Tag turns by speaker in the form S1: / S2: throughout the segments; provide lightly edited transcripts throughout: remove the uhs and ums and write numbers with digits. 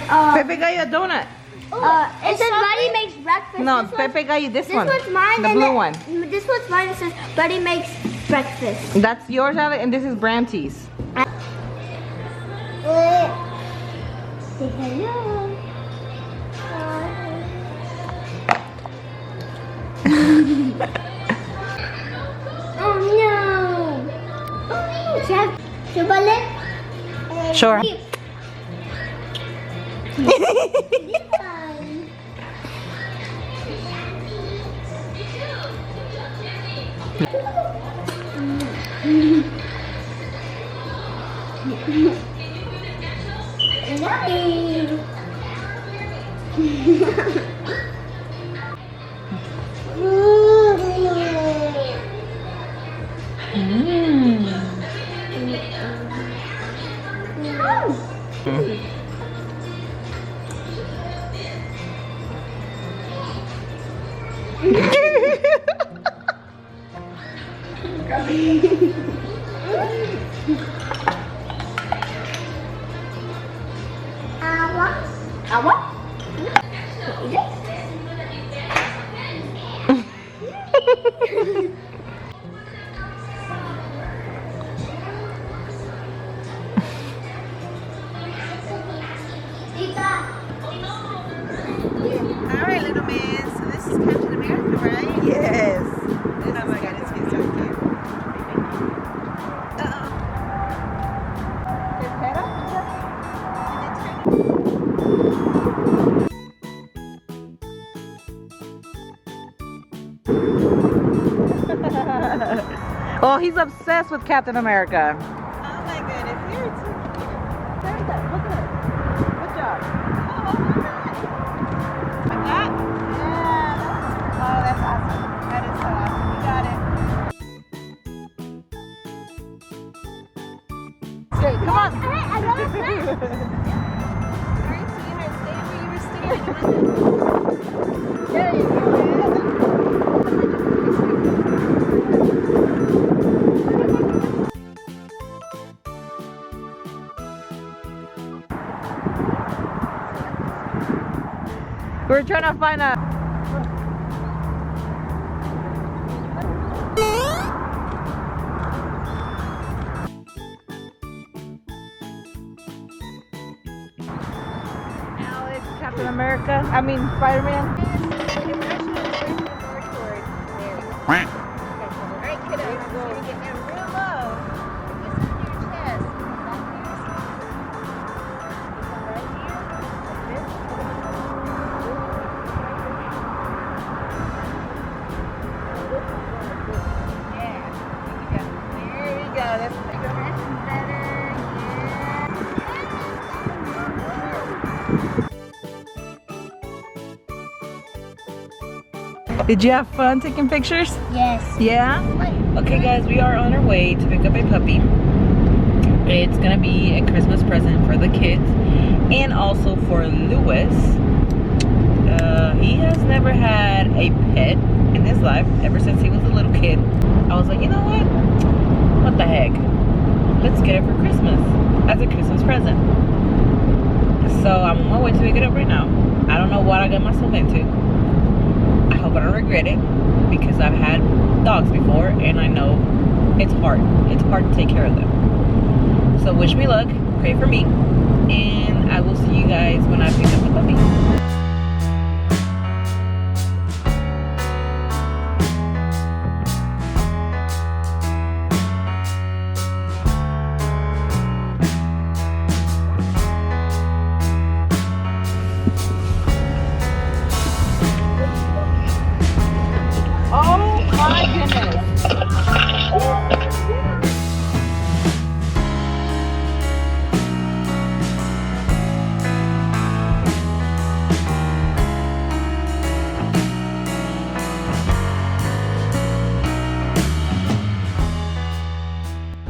S1: Pepe got you a donut.
S2: It says Buddy makes breakfast.
S1: No, Pepe got you this one.
S2: This one's mine.
S1: The blue one.
S2: This one's mine. It says Buddy makes breakfast.
S1: That's yours, Alex, and this is Branty's.
S2: Say hello. Oh no!
S1: Sure. Alright, little man, so this is Captain America, right? Yes. Oh my god, it's so cute. Oh, he's obsessed with Captain America. Oh my goodness, you're too cute. There's that, look at her. Good job. Like that? Yeah. Oh, that's awesome. That is so awesome. You got it. Straight, come on.
S2: I got it.
S1: Alright, sweetheart, stay where you were standing. There you go. We're trying to find a... Alex, Captain America, I mean Spider-Man. Alright kiddo, I'm just going to get down real low. Get some to your chest. Right here, like this. There we go. That's better. Did you have fun taking pictures?
S2: Yes.
S1: Yeah? Okay guys, we are on our way to pick up a puppy. It's gonna be a Christmas present for the kids and also for Lewis. He has never had a pet in his life ever since he was a little kid. I was like, you know what the heck, let's get it for Christmas as a Christmas present. So I'm on my way to pick it up right now. I don't know what I got myself into. I hope I don't regret it because I've had dogs before and I know it's hard to take care of them. So wish me luck, pray for me, and I will see you guys when I pick up the puppy.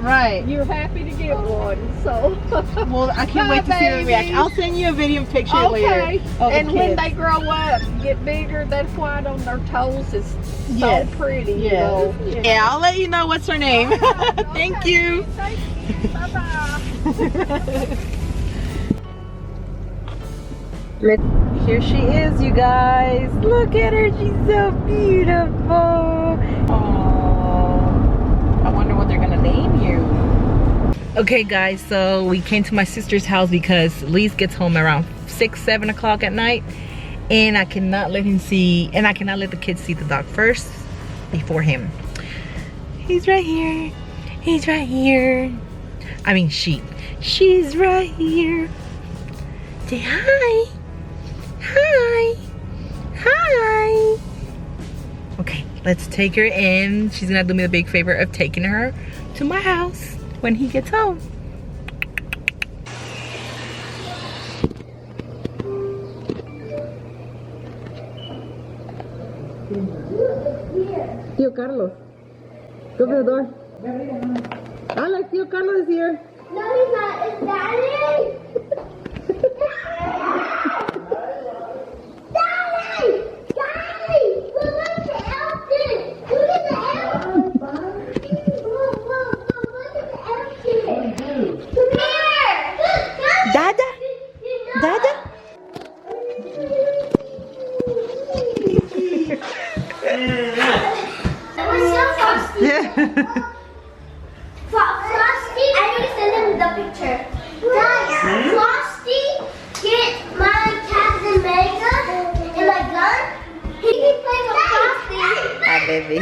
S1: Right.
S3: You're happy to get one, so.
S1: Well, I can't wait to see the reaction. I'll send you a video and picture later.
S3: Okay. And when they grow up, get bigger, that white on their toes is so pretty.
S1: Yes.
S3: You know.
S1: Yeah, I'll let you know what's her name. Thank you.
S3: Thank you. Bye-bye.
S1: Here she is, you guys. Look at her. She's so beautiful. Oh, I wonder what they're gonna name you. Okay, guys. So we came to my sister's house because Lise gets home around 6, 7 o'clock at night, and I cannot let him see, and I cannot let the kids see the dog first before him. He's right here. He's right here. I mean, she's right here. Say hi. Hi. Hi. Okay, let's take her in. She's gonna do me the big favor of taking her to my house when he gets home. Tío Carlos. Go to the door. Alex, Tío Carlos is here.
S2: No, he's not. It's Daddy. Daddy! Daddy! Look at the elephant! Look at the elephant! Look at the elephant! Come here! Look,
S1: Dada? Dada?
S2: It was so frosty. Frosty, I need to send him the picture. Frosty, get my Captain America and my gun. He can play with Frosty.
S1: Hi, baby.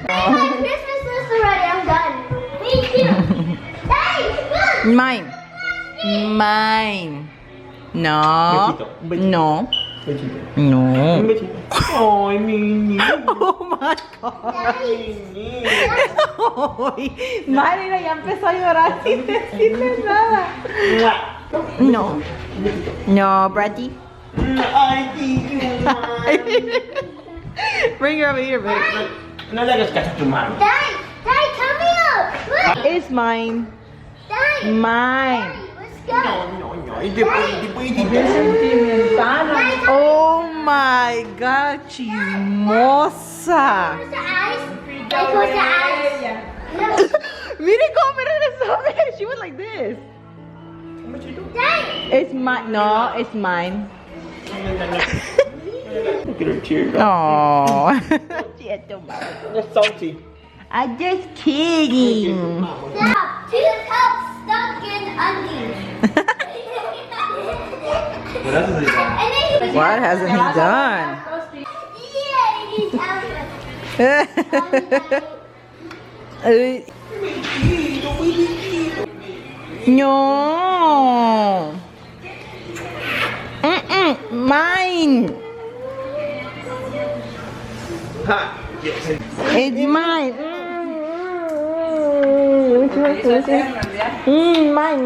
S2: I got Christmas list already. I'm done. Thank you. Hey, look.
S1: Mine. Mine. No. No. No.
S4: Ay, niña.
S1: Oh my god. Marina ya empezó a llorar sin decirle nada. No. No, Brady.
S4: Ay, niña.
S1: Bring her over here, babe.
S4: No le hagas caso a tu mano.
S2: Daddy, come here. Look.
S1: It's mine.
S2: Daddy,
S1: Mine.
S2: let's go.
S4: No. Y después.
S1: Oh my god, chismosa.
S2: Close the eyes. Close the eyes. No.
S1: Miren cómo me regresó. She was like this.
S2: Daddy.
S1: It's mine. No, it's mine.
S4: Look at her teardrop.
S1: Oh. She had to mouth.
S4: That's salty.
S1: I'm just kidding.
S2: Stop. 2 cups stuck in undies.
S4: What else is it?
S1: What hasn't he done?
S2: Yeah, he's out.
S1: No. Mine.
S4: Ha. Yes.
S1: It's mine. Mine.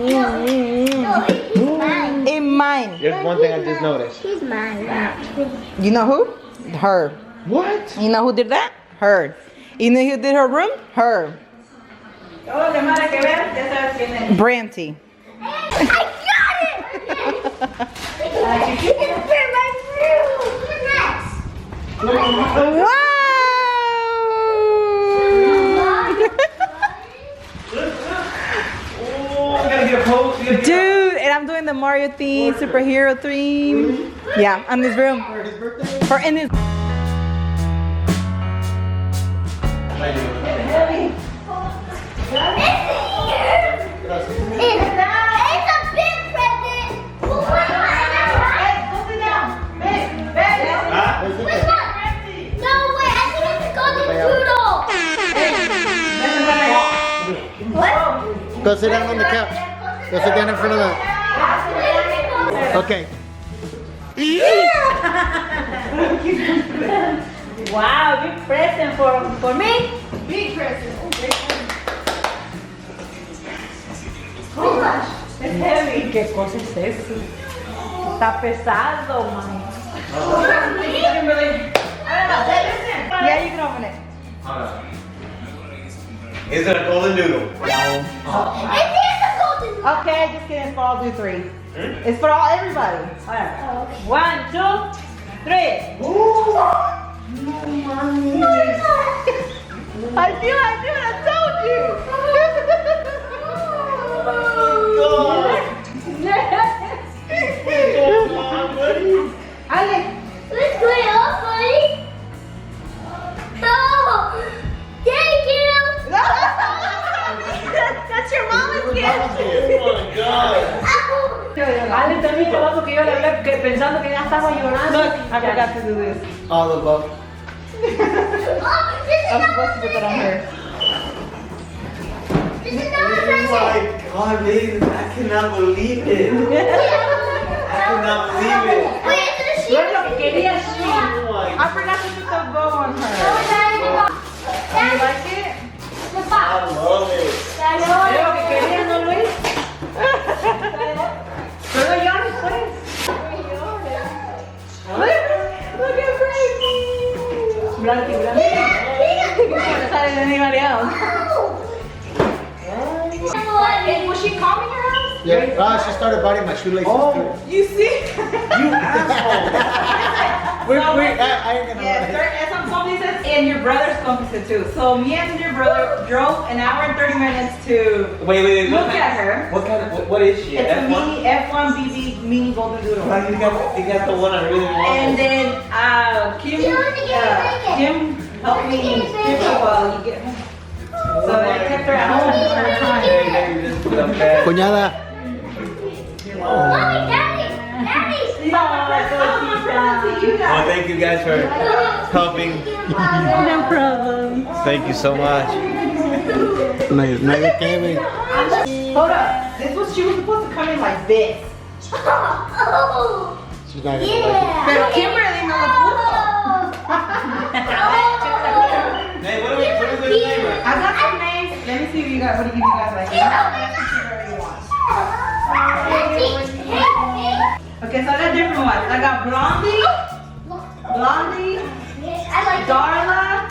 S2: No, he's mine.
S1: It's mine.
S4: There's one thing I just noticed.
S2: He's mine.
S1: You know who? Her.
S4: What?
S1: You know who did that? Her. You know who did her room? Her. Branty.
S2: I got it! You can fit my room. What's next?
S1: Wow!
S4: Oh, gotta get a pose.
S1: Dude, and I'm doing the Mario theme, superhero theme. Yeah, on this room. For in this.
S2: It's a big present. Which one? No, wait, I think it's a golden poodle. What?
S5: Go sit down on the couch. Go sit down in front of the. Okay.
S6: Wow, big present for me.
S3: Big present.
S6: Es heavy. ¿Qué cosa es eso? Está pesado, man.
S1: Yeah, you can open it.
S4: Is it a golden doodle?
S2: It is a golden poodle.
S1: Okay, just kidding. It's for all do 3. It's for all everybody.
S6: All right. 1, 2, 3.
S1: I do. I told you.
S6: Ale también lo porque yo le hablé pensando que ya estaba llorando.
S1: Look, I forgot to do this.
S5: All above.
S1: I'm supposed to put that on her.
S2: This is not
S4: Oh my God, babe, I cannot believe it. I cannot believe it.
S2: Wait, it's a
S6: No es lo que quería sí.
S4: Oh my
S1: I forgot to put the bow on her.
S2: sheep.
S1: You like it?
S2: The
S4: I
S2: box.
S4: love it.
S6: Es lo que quería, ¿no, Luis? Pero llores, pues.
S1: Look at Frankie.
S6: Blanqui,
S1: You can't decide than anybody else.
S3: Was she calming her house?
S5: Yeah. She started biting my shoelaces too.
S1: You see?
S4: You asshole.
S5: I ain't gonna
S1: Yes,
S5: lie.
S1: and some cómplices and your brother's cómplice too. So me and your brother drove an hour and 30 minutes to
S4: Wait.
S1: look at her.
S4: What is she?
S1: It's a
S4: F1?
S1: mini F1 BB mini golden doodle.
S4: Like, you got the one I really want.
S1: And then Kim helped me strip her while you get home. So I kept her at home for her time.
S5: Cuñada.
S2: Mommy, Daddy.
S4: Well, thank you guys for helping.
S1: No problem.
S4: Thank you so much.
S5: No hay de qué, güey.
S1: Hold up. She was supposed to come in like this.
S5: She's not gonna like
S2: Yeah.
S1: Pero Kimberly no lo puso.
S4: Hey, what are we doing later?
S1: I got some names. Let me see what you guys like. Okay, so I got different ones. I got Blondie,
S2: I like
S1: Darla,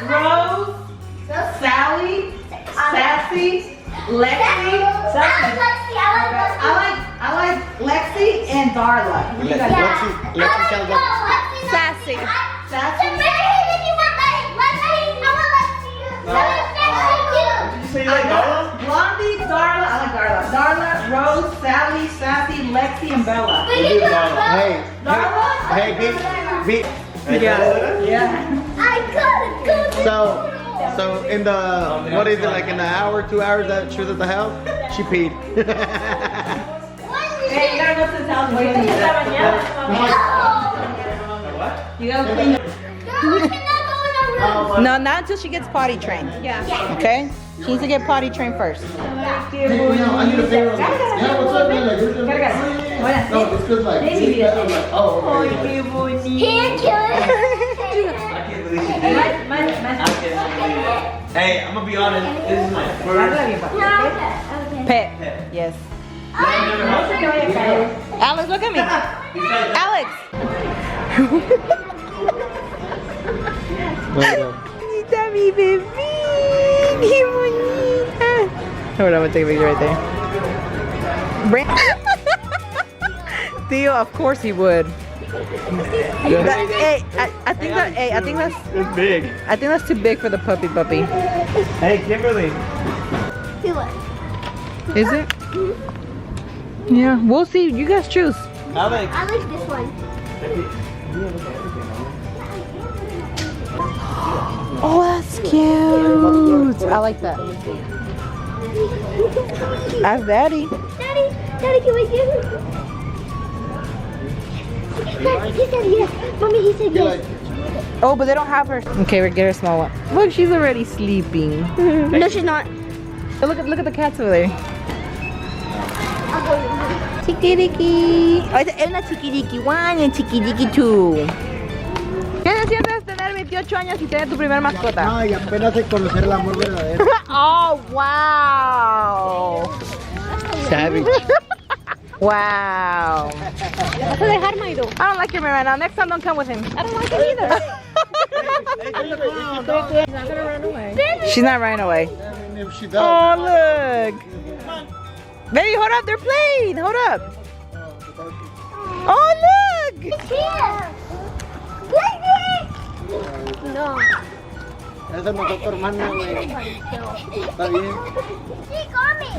S1: Rose, Sally, Sassy, Lexi. I like Lexi and Darla. What you guys like?
S5: Lexi sounds like.
S3: Sassy.
S1: Sassy.
S4: Did you say you like Darla?
S1: Blondie, Darla. I like Darla. Darla, Rose, Sally, Sassy, Lexi, and Bella.
S5: Hey,
S1: Darla?
S5: hey, beat.
S1: Yeah.
S5: So in the what is it like in an hour, 2 hours that she was at the house, she peed.
S1: Hey, you gotta go to the house and clean that. You gotta clean it. No, not until she gets potty trained.
S3: Yeah.
S1: Okay? She needs to get potty trained first.
S5: I need a favor. Yeah, what's up, man? Like, no, it's good. Like, oh, okay.
S2: Hand
S4: I
S2: kill
S4: can't believe she did it. I can't believe it. Hey, I'm gonna be honest. This is my first
S1: Pet. Yes. Alex, look at me. Alex. Bonita mi bebé. Qué bonita. Hold on, I'm gonna take a picture right there. Theo, of course he would. Hey, I think that's
S4: It's big.
S1: I think that's too big for the puppy.
S4: Hey, Kimberly.
S1: Is it? Yeah, we'll see. You guys choose.
S4: Alex.
S2: I like this one.
S1: Oh, that's cute. I like that. That's Daddy.
S2: Daddy, can we give him? He said yes. Mommy, he said yes.
S1: Oh, but they don't have her. Okay, we'll get her a small one. Look, she's already sleeping.
S2: No, she's not.
S1: Look at the cats over there. Chiquiriqui. Oh, es una chiquiriqui 1 y chiquiriqui 2. ¿Qué se siente tener 28 años y tener tu primer mascota?
S5: No, y apenas de conocer el amor verdadero.
S1: Oh, wow.
S5: Savage.
S1: Wow.
S3: ¿Vas a dejar, Maido?
S1: I don't like him right now. Next time, don't come with him.
S3: I don't like it either. She's not gonna run away.
S1: She's not running away.
S5: If she does.
S1: Oh, look. Baby, hold up. They're playing. Hold up. Oh, look.
S2: No.
S5: Esa no es tu hermana, güey. Está bien.
S2: She got me.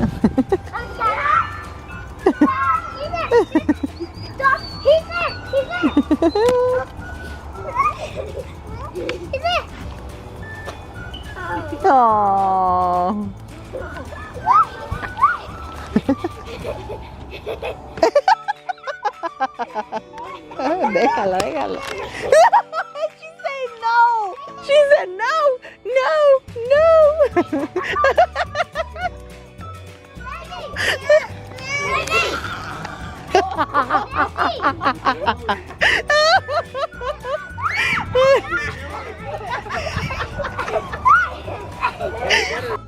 S2: Stop. He's there.
S1: Aww. Déjalo, déjalo. She said no. She said no, no, no.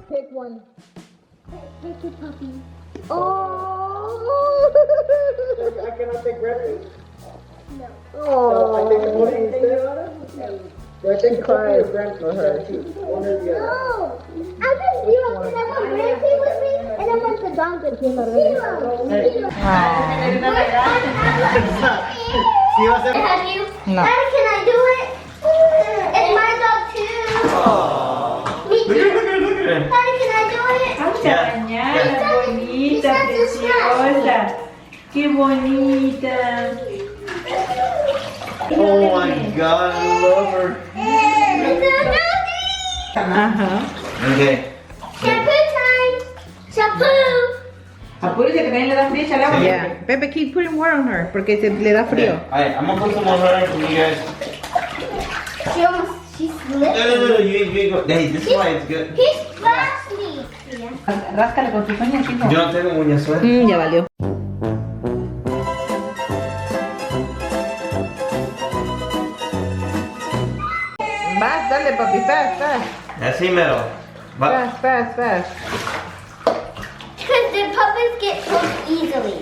S2: Pick one. Pick a puppy. Oh.
S5: I cannot take breakfast.
S2: No.
S5: So I take the pudding instead. Do I take puppy or grandpa? One or the other.
S2: No. I just do it because I want Gracie with me and I want the dog with me. Zero.
S5: See what's up?
S2: Have you?
S1: No.
S2: Daddy, can I do it? It's my dog too. Me
S4: Look
S2: too.
S4: at him.
S2: Daddy, can I do it?
S4: Yeah.
S6: Mañana, bonita, preciosa. Qué bonita.
S4: Oh my God, I love her. Okay.
S2: Shampoo time. Shampoo.
S6: Apúrese que también le da frío, échale agua.
S1: Yeah. Pepe, keep putting water on her porque se le da frío.
S4: Alright, I'm gonna put some more water for you guys.
S2: She's
S4: No,
S2: slipping.
S4: you ain't go. Hey, this is why it's good.
S2: He scratched me.
S6: Ráscale con tus uñas, hijo.
S4: Yo no tengo uñas sueltas.
S1: Ya valió. Vas, dale, papi, fast, fast.
S4: Así mero. Va.
S1: Fast, fast, fast.
S2: Because the puppies get cooked easily.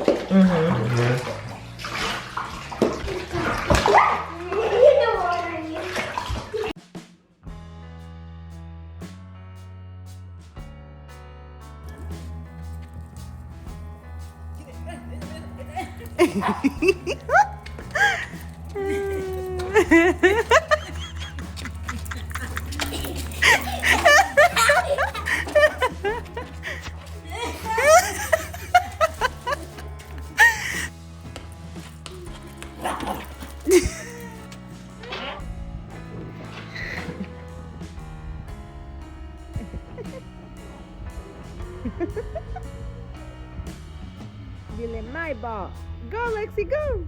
S1: Dile, my ball. Go, Lexi, go.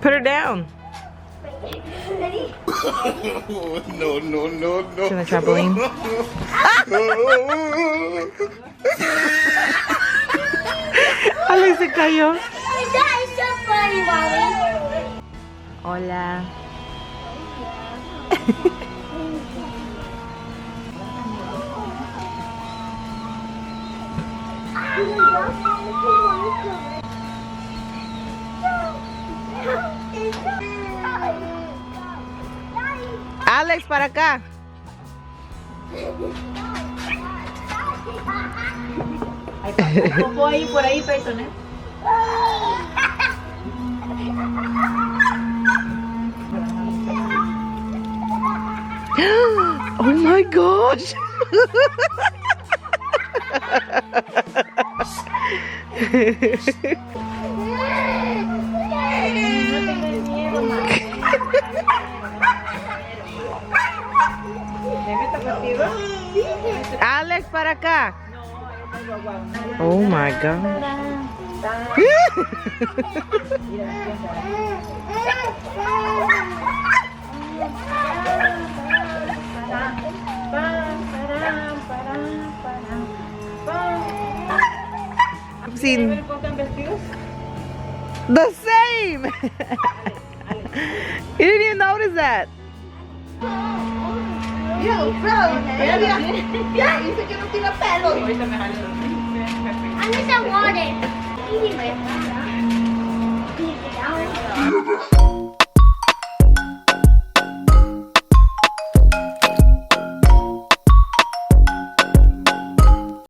S1: Put her down.
S2: Ready?
S5: No, no, no, no.
S1: To the trampoline. Alex se cayó.
S2: That is so funny, Mommy.
S1: Hola. Alex, para acá.
S6: Popó ahí, por ahí, Peyton, ¿eh?
S1: Oh my gosh. Alex, para acá. Oh my god. I've seen the same. You didn't even notice that.
S2: I need some water.